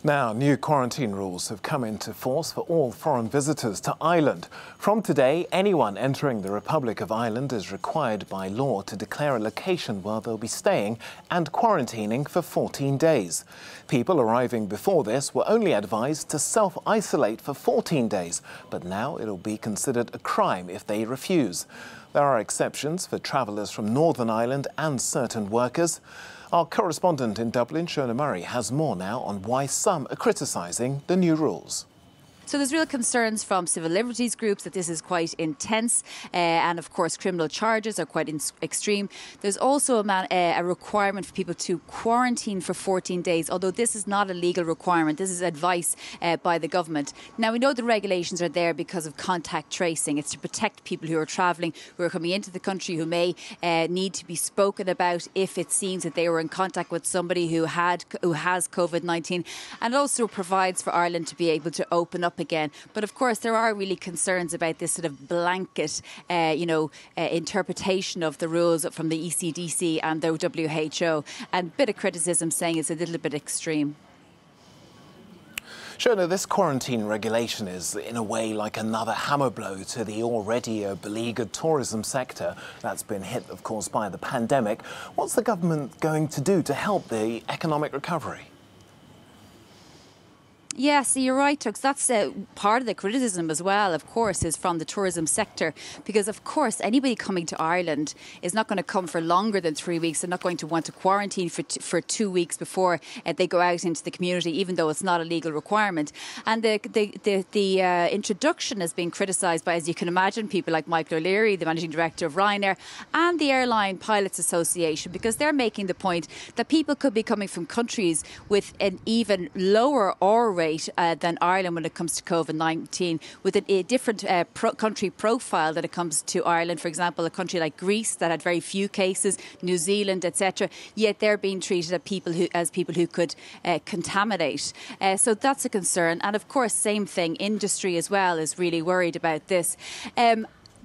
Now, new quarantine rules have come into force for all foreign visitors to Ireland. From today, anyone entering the Republic of Ireland is required by law to declare a location where they'll be staying and quarantining for 14 days. People arriving before this were only advised to self-isolate for 14 days, but now it'll be considered a crime if they refuse. There are exceptions for travellers from Northern Ireland and certain workers. Our correspondent in Dublin, Shona Murray, has more now on why some are criticising the new rules. So there's real concerns from civil liberties groups that this is quite intense and, of course, criminal charges are quite extreme. There's also a requirement for people to quarantine for 14 days, although this is not a legal requirement. This is advice by the government. Now, we know the regulations are there because of contact tracing. It's to protect people who are travelling, who are coming into the country, who may need to be spoken about if it seems that they were in contact with somebody who has COVID-19. And it also provides for Ireland to be able to open up again. But of course, there are really concerns about this sort of blanket, interpretation of the rules from the ECDC and the WHO, and a bit of criticism saying it's a little bit extreme. Shona, this quarantine regulation is in a way like another hammer blow to the already beleaguered tourism sector that's been hit, of course, by the pandemic. What's the government going to do to help the economic recovery? Yes, you're right, Tux. That's part of the criticism as well, of course, is from the tourism sector. Because, of course, anybody coming to Ireland is not going to come for longer than 3 weeks. They're not going to want to quarantine for 2 weeks before they go out into the community, even though it's not a legal requirement. And the introduction has been criticised by, as you can imagine, people like Michael O'Leary, the managing director of Ryanair, and the Airline Pilots Association, because they're making the point that people could be coming from countries with an even lower R rate than Ireland when it comes to COVID-19, with a different country profile that it comes to Ireland. For example, a country like Greece that had very few cases, New Zealand, etc. Yet they're being treated as people who could contaminate. So that's a concern. And of course, same thing, industry as well is really worried about this.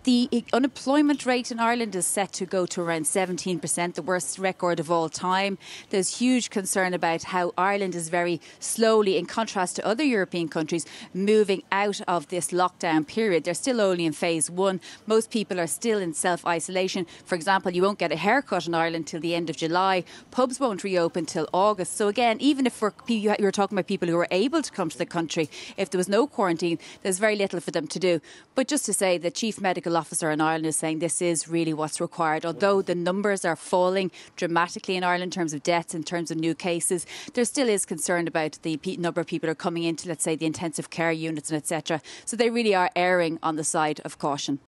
The unemployment rate in Ireland is set to go to around 17%, the worst record of all time. There's huge concern about how Ireland is very slowly, in contrast to other European countries, moving out of this lockdown period. They're still only in phase one. Most people are still in self-isolation. For example, you won't get a haircut in Ireland till the end of July. Pubs won't reopen till August. So again, even if you're talking about people who are able to come to the country, if there was no quarantine, there's very little for them to do. But just to say, the Chief Medical Officer in Ireland is saying this is really what's required. Although the numbers are falling dramatically in Ireland in terms of deaths, in terms of new cases, there still is concern about the number of people who are coming into, let's say, the intensive care units and etc. So they really are erring on the side of caution.